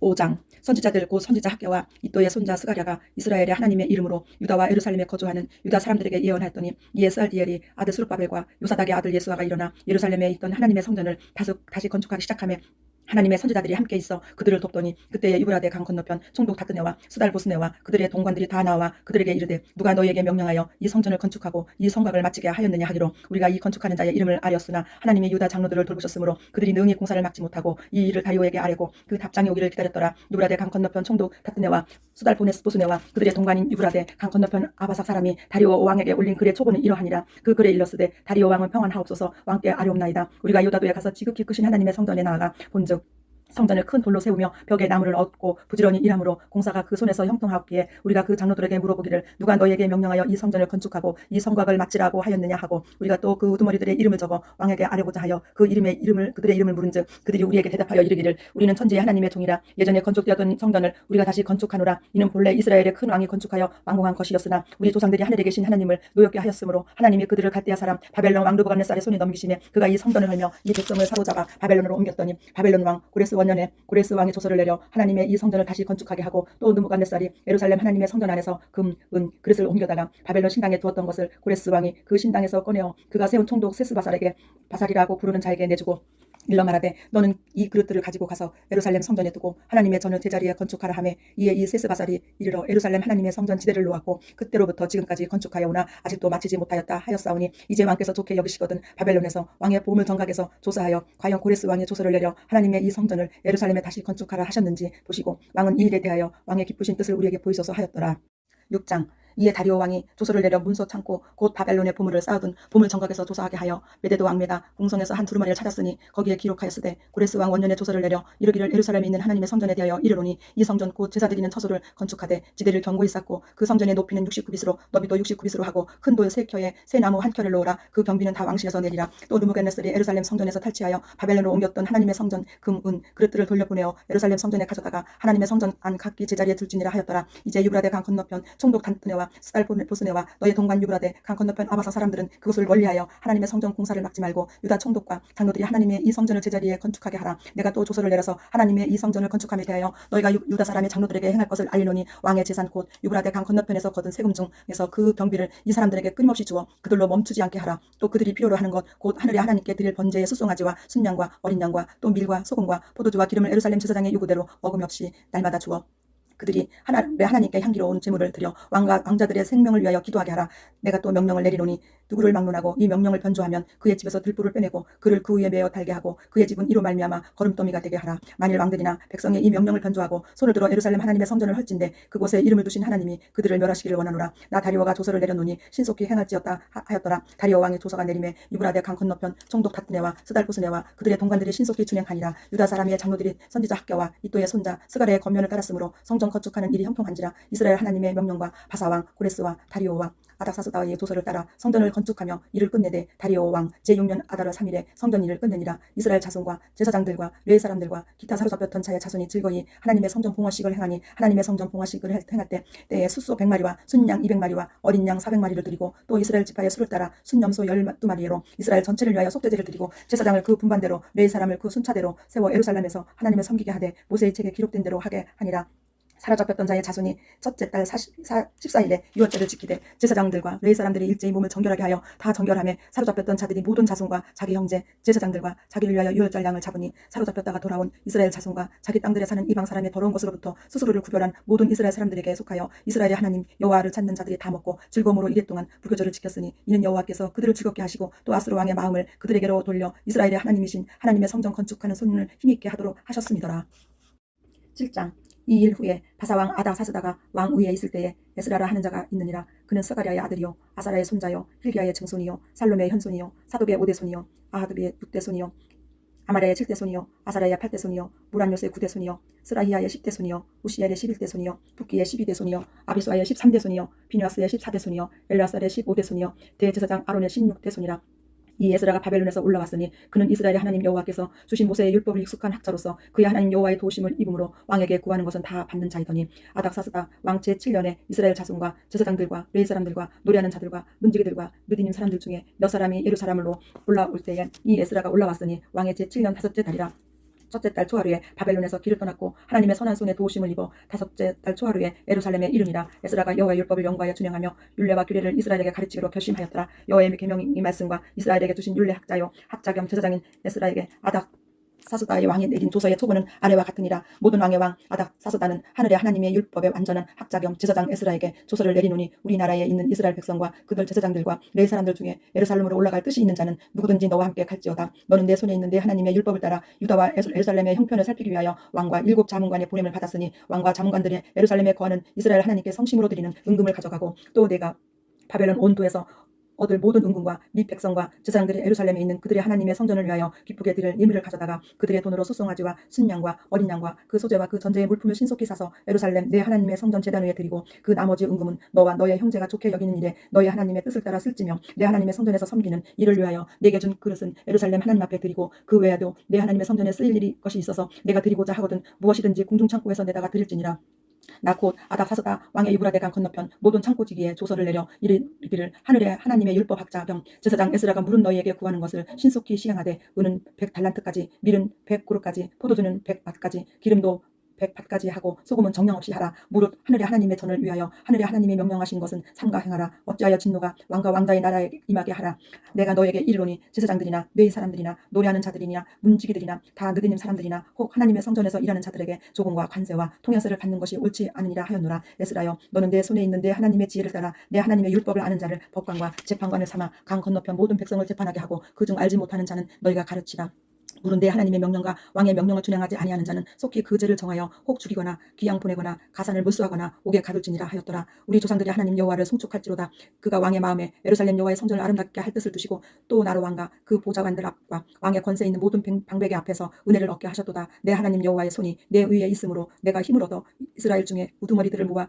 5장. 선지자들 곧 선지자 학개와 이또의 손자 스가랴가 이스라엘의 하나님의 이름으로 유다와 예루살렘에 거주하는 유다 사람들에게 예언하였더니, 이에 스알디엘이 아들 수룹바벨과 요사닥의 아들 예수아가 일어나 예루살렘에 있던 하나님의 성전을 다시 건축하기 시작하며 하나님의 선지자들이 함께 있어 그들을 돕더니, 그때에 유브라데 강 건너편 총독 다뜨네와 스달보스네와 그들의 동관들이 다 나와 그들에게 이르되, 누가 너희에게 명령하여 이 성전을 건축하고 이 성곽을 마치게 하였느냐 하기로, 우리가 이 건축하는 자의 이름을 아뢰었으나 하나님이 유다 장로들을 돌보셨으므로 그들이 능히 공사를 막지 못하고 이 일을 다리오에게 아뢰고 그 답장이 오기를 기다렸더라. 유브라데 강 건너편 총독 다뜨네와 수달보스네와 그들의 동관인 유브라데 강 건너편 아바삭 사람이 다리오 왕에게 올린 글의 초본은 이러하니라. 그 글에 일렀으되, 다리오 왕은 평안하옵소서. 왕께 아뢰옵나이다. 우리가 유다도에 가서 지극히 크신 하나님의 성전에 나아가 본즉 성전을 큰 돌로 세우며 벽에 나무를 얻고 부지런히 일함으로 공사가 그 손에서 형통하옵기에, 우리가 그 장로들에게 물어보기를, 누가 너희에게 명령하여 이 성전을 건축하고 이 성곽을 마치라고 하였느냐 하고, 우리가 또 그 우두머리들의 이름을 적어 왕에게 아뢰고자 하여 그들의 이름을 물은즉, 그들이 우리에게 대답하여 이르기를, 우리는 천지의 하나님의 종이라. 예전에 건축되었던 성전을 우리가 다시 건축하노라. 이는 본래 이스라엘의 큰 왕이 건축하여 완공한 것이었으나 우리 조상들이 하늘에 계신 하나님을 노엽게 하였으므로 하나님이 그들을 갈대아 사람 바벨론 왕 르브갓네살의 손에 넘기시매, 그가 이 성전을 헐며 이 백성을 사로잡아 바벨론으로 옮겼더니, 바벨론 왕 고레스 원년에 고레스 왕이 조서를 내려 하나님의 이 성전을 다시 건축하게 하고, 또 느부갓네살이 예루살렘 하나님의 성전 안에서 금, 은, 그릇을 옮겨다가 바벨론 신당에 두었던 것을 고레스 왕이 그 신당에서 꺼내어 그가 세운 총독 세스바살에게 바살이라고 부르는 자에게 내주고 일러 말하되, 너는 이 그릇들을 가지고 가서 예루살렘 성전에 두고 하나님의 전을 제자리에 건축하라 하매, 이에 이 세스바살이 이르러 예루살렘 하나님의 성전 지대를 놓았고 그때로부터 지금까지 건축하여 오나 아직도 마치지 못하였다 하였사오니, 이제 왕께서 좋게 여기시거든 바벨론에서 왕의 보물 정각에서 조사하여 과연 고레스 왕이 조서를 내려 하나님의 이 성전을 예루살렘에 다시 건축하라 하셨는지 보시고, 왕은 이 일에 대하여 왕의 기쁘신 뜻을 우리에게 보이소서 하였더라. 6장. 이에 다리오 왕이 조서를 내려 문서 창고 곧 바벨론의 보물을 쌓아둔 보물 정각에서 조사하게 하여 메데도 왕메다 공성에서 한 두루마리를 찾았으니 거기에 기록하였으되, 고레스 왕 원년에 조서를 내려 이르기를, 예루살렘에 있는 하나님의 성전에 대하여 이르노니, 이 성전 곧 제사 드리는 처소를 건축하되 지대를 견고히 쌓고 그 성전의 높이는 69비스로 너비도 69비스로 하고 큰 돌 3켜에 새 나무 1켜를 놓으라. 그 경비는 다 왕실에서 내리라. 또 느부갓네살이 예루살렘 성전에서 탈취하여 바벨론으로 옮겼던 하나님의 성전 금, 은, 그릇들을 돌려보내어 예루살렘 성전에 가져다가 하나님의 성전 안 각기 제자리에 둘지니라 하였더라. 이제 유브라데 강 건너편 총독 단트네와 스달보스네와 너의 동관 유브라데 강 건너편 아바사 사람들은 그것을 멀리하여 하나님의 성전 공사를 막지 말고 유다 총독과 장로들이 하나님의 이 성전을 제자리에 건축하게 하라. 내가 또 조서를 내려서 하나님의 이 성전을 건축함에 대하여 너희가 유다 사람의 장로들에게 행할 것을 알리노니, 왕의 재산 곧 유브라데 강 건너편에서 거둔 세금 중에서 그 경비를 이 사람들에게 끊임없이 주어 그들로 멈추지 않게 하라. 또 그들이 필요로 하는 것 곧 하늘의 하나님께 드릴 번제의 수송아지와 순양과 어린 양과 또 밀과 소금과 포도주와 기름을 예루살렘 제사장의 요구대로 어금 없이 날마다 주어 그들이 하나님께 향기로운 제물을 드려 왕자들의 생명을 위하여 기도하게 하라. 내가 또 명령을 내리노니, 누구를 막론하고 이 명령을 변조하면 그의 집에서 들불을 빼내고 그를 그 위에 메어 달게 하고 그의 집은 이로 말미암아 거름더미가 되게 하라. 만일 왕들이나 백성이 이 명령을 변조하고 손을 들어 예루살렘 하나님의 성전을 헐진대 그곳에 이름을 두신 하나님이 그들을 멸하시기를 원하노라. 나 다리오가 조서를 내려노니 신속히 행할지어다 하였더라. 다리오 왕의 조서가 내림에 유브라데 강 건너편 총독 다뜨네와 스달보스네와 그들의 동관들이 신속히 준행하니라. 유다 사람의 장로들이 선지자 학개와 이또의 손자 스가랴의 권면을 따랐으므로 성전 건축하는 일이 형통한지라. 이스라엘 하나님의 명령과 바사왕 고레스와 다리오와 아닥사스다의 조서를 따라 성전을 건축하며 일을 끝내되, 다리오 왕 제6년 아다르 3일에 성전 일을 끝내니라. 이스라엘 자손과 제사장들과 레위 사람들과 기타 사로잡혔던 자의 자손이 즐거이 하나님의 성전 봉헌식을 행하니, 하나님의 성전 봉헌식을 행할 때에 숫소 100마리와 순양 200마리와 어린 양 400마리를 드리고, 또 이스라엘 지파의 수를 따라 순염소 12마리로 이스라엘 전체를 위하여 속죄제를 드리고, 제사장을 그 분반대로 레위 사람을 그 순차대로 세워 예루살렘에서 하나님을 섬기게 하되 모세의 책에 기록된 대로 하게 하니라. 사로잡혔던 자의 자손이 첫째 달 14일에 유월절을 지키되 제사장들과 레위 사람들이 일제히 몸을 정결하게 하여 다 정결하며, 사로잡혔던 자들이 모든 자손과 자기 형제 제사장들과 자기를 위하여 유월절 양을 잡으니, 사로잡혔다가 돌아온 이스라엘 자손과 자기 땅들에 사는 이방 사람의 더러운 것으로부터 스스로를 구별한 모든 이스라엘 사람들에게 속하여 이스라엘의 하나님 여호와를 찾는 자들이 다 먹고 즐거움으로 이랫동안 불교절을 지켰으니, 이는 여호와께서 그들을 즐겁게 하시고 또 아스로 왕의 마음을 그들에게로 돌려 이스라엘의 하나님이신 하나님의 성전 건축하는 손을 힘있게 하도록 하셨습니다라. 7장. 이 일 후에 바사왕 아닥사스다가 왕 위에 있을 때에 에스라라 하는 자가 있느니라. 그는 스가랴의 아들이요 아사라의 손자요 힐기야의 증손이요 살롬의 현손이요 사독의 5대 손이요 아하드비의 6대 손이요 아마레의 7대 손이요 아사라의 8대 손이요 무란요스의 9대 손이요 스라히야의 10대 손이요 우시엘의 11대 손이요 붓기의 12대 손이요 아비수아의 13대 손이요 비누아스의 14대 손이요 엘라살의 15대 손이요 대제사장 아론의 16대 손이라. 이 에스라가 바벨론에서 올라왔으니 그는 이스라엘의 하나님 여호와께서 주신 모세의 율법을 익숙한 학자로서 그의 하나님 여호와의 도우심을 입음으로 왕에게 구하는 것은 다 받는 자이더니, 아닥사스다 왕 제7년에 이스라엘 자손과 제사장들과 레위 사람들과 노래하는 자들과 문지기들과 느디님 사람들 중에 몇 사람이 예루살렘으로 올라올 때에 이 에스라가 올라왔으니 왕의 제7년 5째 달이라. 첫째 달 초하루에 바벨론에서 길을 떠났고 하나님의 선한 손에 도우심을 입어 다섯째 달 초하루에 예루살렘에 이르니라. 에스라가 여호와의 율법을 연구하여 준행하며 율례와 규례를 이스라엘에게 가르치기로 결심하였더라. 여호와의 계명이 말씀과 이스라엘에게 주신 율례 학자요 학자 겸 제사장인 에스라에게 아닥 사스다의 왕이 내린 조서의 초본은 아래와 같으니라. 모든 왕의 왕 아닥 사스다는 하늘의 하나님의 율법의 완전한 학자 겸 제사장 에스라에게 조서를 내리노니, 우리나라에 있는 이스라엘 백성과 그들 제사장들과 레위 사람들 중에 예루살렘으로 올라갈 뜻이 있는 자는 누구든지 너와 함께 갈지어다. 너는 내 손에 있는 내 하나님의 율법을 따라 유다와 예루살렘의 형편을 살피기 위하여 왕과 7 자문관의 보냄을 받았으니, 왕과 자문관들이 예루살렘에 거하는 이스라엘 하나님께 성심으로 드리는 은금을 가져가고, 또 내가 바벨론 온도에서 얻을 모든 은금과 및 백성과 제사장들이 예루살렘에 있는 그들의 하나님의 성전을 위하여 기쁘게 드릴 예물을 가져다가 그들의 돈으로 소송아지와 순양과 어린 양과 그 소재와 그 전제의 물품을 신속히 사서 예루살렘 내 하나님의 성전 제단 위에 드리고, 그 나머지 은금은 너와 너의 형제가 좋게 여기는 일에 너의 하나님의 뜻을 따라 쓸지며, 내 하나님의 성전에서 섬기는 이를 위하여 내게 준 그릇은 예루살렘 하나님 앞에 드리고, 그 외에도 내 하나님의 성전에 쓰일 일이 것이 있어서 내가 드리고자 하거든 무엇이든지 궁중 창고에서 내다가 드릴지니라. 나 곧 아닥 사스다 왕의 유브라데 강 건너편 모든 창고지기에 조서를 내려 이르기를, 하늘의 하나님의 율법 학자 겸 제사장 에스라가 물은 너희에게 구하는 것을 신속히 시행하되, 은은 100달란트까지, 밀은 100그루까지, 포도주는 100밭까지, 기름도 100밭까지 하고 소금은 정령 없이 하라. 무릇 하늘의 하나님의 전을 위하여 하늘의 하나님이 명령하신 것은 삼가 행하라. 어찌하여 진노가 왕과 왕자의 나라에 임하게 하라. 내가 너에게 이르노니 제사장들이나 뇌 사람들이나 노래하는 자들이나 문지기들이나 다 느디님 사람들이나 혹 하나님의 성전에서 일하는 자들에게 조공과 관세와 통야세를 받는 것이 옳지 않으니라 하였노라. 에스라여, 너는 내 손에 있는 내 하나님의 지혜를 따라 내 하나님의 율법을 아는 자를 법관과 재판관을 삼아 강 건너편 모든 백성을 재판하게 하고, 그중 알지 못하는 자는 너희가 가르치라. 물은 내 하나님의 명령과 왕의 명령을 준행하지 아니하는 자는 속히 그 죄를 정하여 혹 죽이거나 귀양 보내거나 가산을 물수하거나 옥에 가둘지니라 하였더라. 우리 조상들이 하나님 여호와를 송축할지로다. 그가 왕의 마음에 예루살렘 여호와의 성전을 아름답게 할 뜻을 두시고, 또 나로 왕과 그 보좌관들 앞과 왕의 권세 있는 모든 방백의 앞에서 은혜를 얻게 하셨도다. 내 하나님 여호와의 손이 내 위에 있으므로 내가 힘을 얻어 이스라엘 중에 우두머리들을 모아